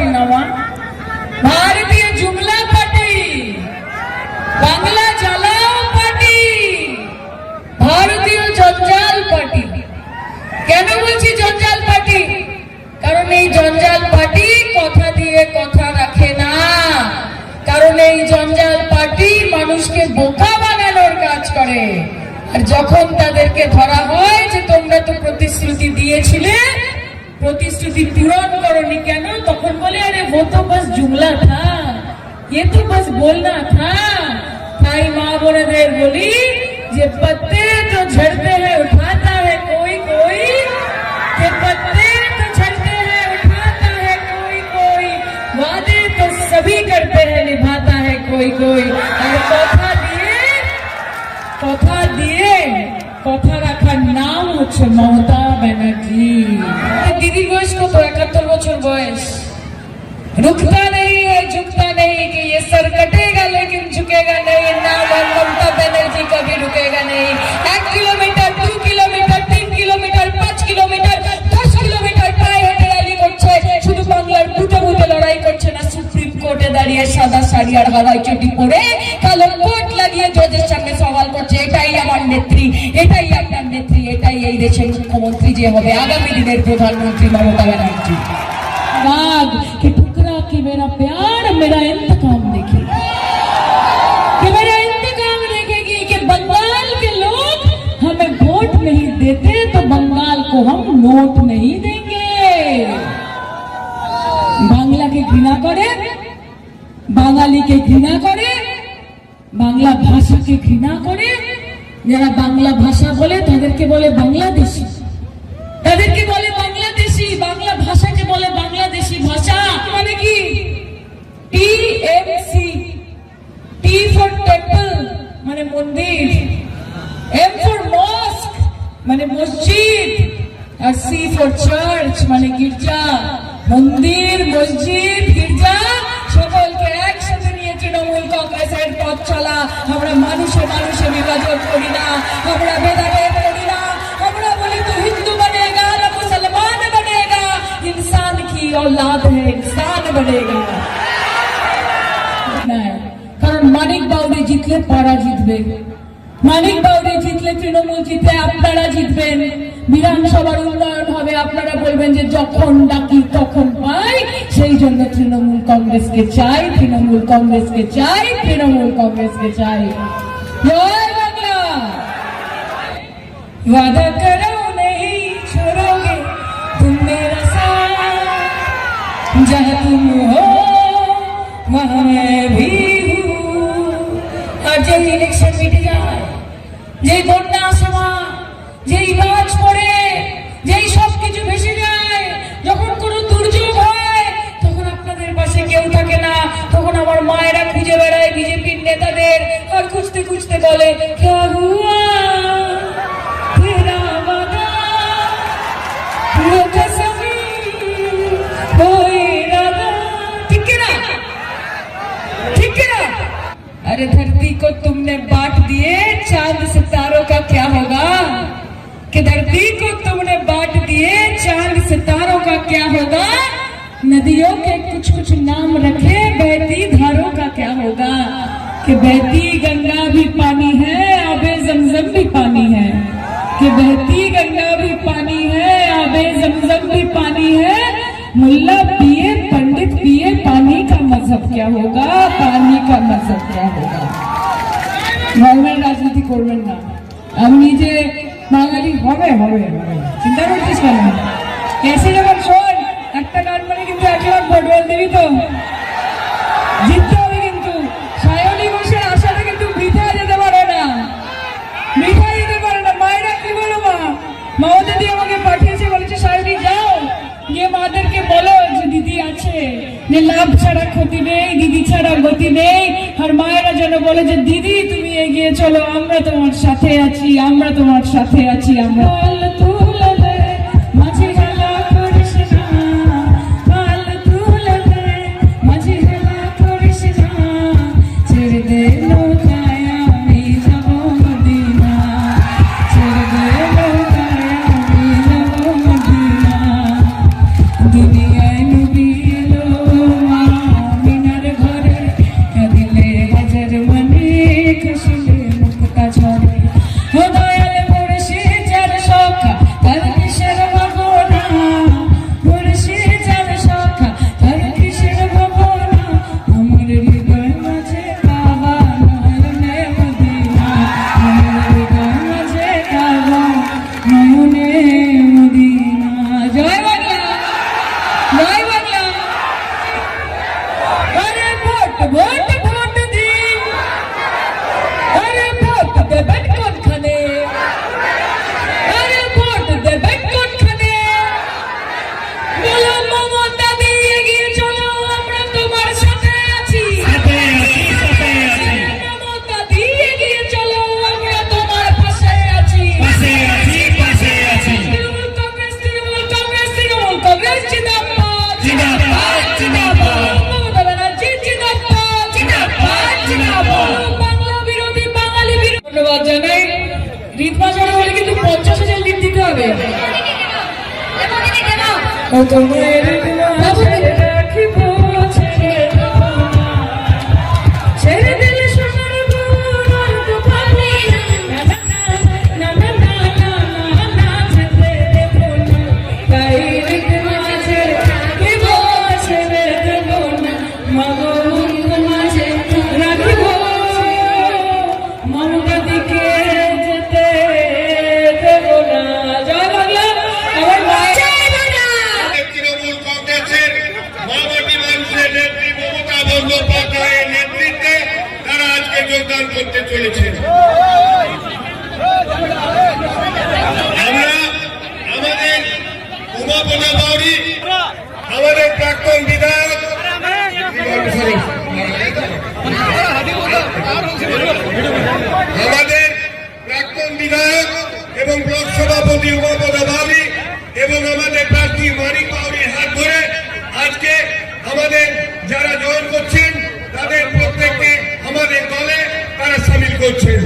পার্টির নাম? ভারতীয় জুমলা পার্টি, বাংলা জ্বালাও পার্টি, ভারতীয় জঞ্জাল পার্টি। কেন বলছি জঞ্জাল পার্টি? কারণ এই জঞ্জাল পার্টি কথা দিয়ে কথা রাখে না। কারণ এই জঞ্জাল পার্টি মানুষকে বোকা বানানোর কাজ করে। আর যখন তাদেরকে ধরা হয় যে তোমরা তো প্রতিশ্রুতি দিয়েছিলে, प्रतिश्रुति पूर्ण करोनी কেন, তখন বলে अरे वो तो बस जुमला था, ये तो बस बोलना था। ताई माँ बोनेদের বলি যে पत्ते तो झड़ते हैं उठाता है कोई कोई, के पत्ते तो झड़ते हैं उठाता है कोई कोई, वादे तो सभी करते हैं निभाता है कोई कोई। और কথা রাখার নাম হচ্ছে মমতা ব্যানার্জি। दीदी बयस को तो 71 বছর বয়স। रुकता नहीं है झुकता नहीं कि ये सर कटेगा लेकिन झुकेगा नहीं, नाम ममता बनर्जी कभी रुकेगा नहीं। 1 kilometre 2 kilometre 3 kilometre 5 kilometre 10 kilometre पाয়ে হেঁটে র্যালি করছে, শুধু বাংলার বুটে বুটে লড়াই করছে না, সুপ্রিম কোর্টে দাঁড়িয়ে সাদা শাড়ি আর হাওয়াই চটি পরে কালো কোট লাগিয়ে জজের সামনে সওয়াল করছে, এটাই আমার নেত্রী, এটাই আপনার নেত্রী, এটাই এই দেশের মুখ্যমন্ত্রী যে হবে আগামী দিনের প্রধানমন্ত্রী মমতা ব্যানার্জি। राग कि ठुकरा कि मेरा प्यार मेरा इंतकाम देखेगी, कि मेरा इंतकाम देखेगी, कि बंगाल के लोग हमें वोट नहीं देते तो बंगाल को हम नोट नहीं देंगे। बांग्ला के घृणा करे, बांगाली के घृणा करे, बांग्ला भाषा के घृणा करे, যারা বাংলা ভাষা বলে তাদেরকে বলে বাংলাদেশী, তাদেরকে বলে বাংলাদেশী, বাংলা ভাষাকে বলে বাংলাদেশী ভাষা। মানে কি? টিএমসি, টি ফর টেম্পল মানে মন্দির, এম ফর মস্ক মানে মসজিদ, আর সি ফর চার্চ মানে গির্জা। মন্দির, মসজিদ, গির্জা সকলকে একসাথে নিয়ে তৃণমূল কংগ্রেসের পথ চলা। আমরা মানুষে মানুষে বিভাজন করি না, আমরা ভেদাভেদ করি না, আমরা বলি তো হিন্দু बनेगा ना मुसलमान बनेगा, इंसान की औलाद है इंसान बनेगा। কারণ মানিক বাউরি জিতলে পাড়া জিতবে, মানিক বাউরি জিতলে তৃণমূল জিতলে আপনারা জিতবেন, বিধানসভার উন্নয়ন হবে, আপনারা বলবেন যে যখন ডাকি তখন পাই। সেই জন্য তৃণমূল কংগ্রেসকে চাই, তৃণমূল কংগ্রেসকে চাই, তৃণমূল কংগ্রেসকে চাই। জয় বাংলা। वादा करो नहीं छोड़ोगे तुम मेरा साथ, जहाँ तुम हो वहाँ मैं भी हूँ। और जब इलेक्शन मिट जाए, যেই বন্যা সময়, যেই বাজ পড়ে, যেই সব কিছু ভেসে যায়, যখন কোনো দুর্যোগ হয় তখন আপনাদের পাশে কেউ থাকে না, তখন আমার মায়েরা খুঁজে বেড়ায় বিজেপির নেতাদের, আর খুঁজতে খুঁজতে বলে क्या हुआ अरे धरती को तुमने बांट दिए चांद सितारों का क्या होगा, कि धरती को तुमने बांट दिए चांद सितारों का क्या होगा, नदियों के कुछ कुछ नाम रखे बहती धारों का क्या होगा, कि बहती गंगा भी पानी है आबे जमजम भी पानी है, कि बहती गंगा भी पानी है आबे जमजम भी पानी है, मुल्ला पिए पंडित पिए पानी का मजहब क्या होगा, पानी का मजहब क्या होगा। ধর্মের রাজনীতি করবেন না, আমি নিজে বাঙালি হবে হবে হবে, চিন্তা করছিস কেন? এসে যখন শোন একটা গান মানে কিন্তু একবার ভোট দিবি তো, জিততে হবে কিন্তু। সায়নী ঘোষের আশাটা কিন্তু বৃথা যেতে পারে না, বৃথা যেতে পারে না। মায়েরা কি বলো, মা দিদি আমাকে পাঠিয়েছে, বলেছে সায়নী যাও গিয়ে মাদেরকে বলো যে দিদি আছে, যে লাভ ছাড়া ক্ষতি নেই, দিদি ছাড়া গতি নেই। আর মায়েরা যেন বলে যে দিদি তুমি এগিয়ে চলো, আমরা তোমার সাথে আছি, আমরা তোমার সাথে আছি। আমরা মাঝে হেলা করিস না, পাল তুলবে মাঝে হেলা করিস না, ছেড়ে দে নৌকায় আমি যাব মদিনা, ছেড়ে দে নৌকায় আমি যাব মদিনা, দুনিয়ায় নবী এলো রিতমা ছাড়া হলে কিন্তু 50,000 লিপ দিতে হবে। ও তোমার রিতমা ছেড়ে রাখিব, ছেড়ে দিলে সোনার বোন তো পাবি না, না না না না না না যেতে দেব না, তাই রিতমা ছেড়ে রাখিব, ছেড়ে দেব না, মাগো মাঝে রাখিব, মমতা দিকে যেতে দেব না। জয় বাংলা, আমার মায়ের তৃণমূল কংগ্রেসের মামাটি মানুষের নেত্রী মমতা বন্দ্যোপাধ্যায়ের নেতৃত্বে তারা আজকে যোগদান করতে চলেছেন। আমরা আমাদের উমাপনা বাউরি, আমাদের প্রাক্তন বিধায়ক, আমাদের প্রাক্তন বিধায়ক এবং ব্লক সভাপতি উমাপনা বাউরি এবং আমাদের প্রার্থী মানিক বাউরির হাত ধরে আজকে আমাদের যারা জয়েন করছেন তাদের প্রত্যেককে আমাদের দলে তারা সামিল করছেন।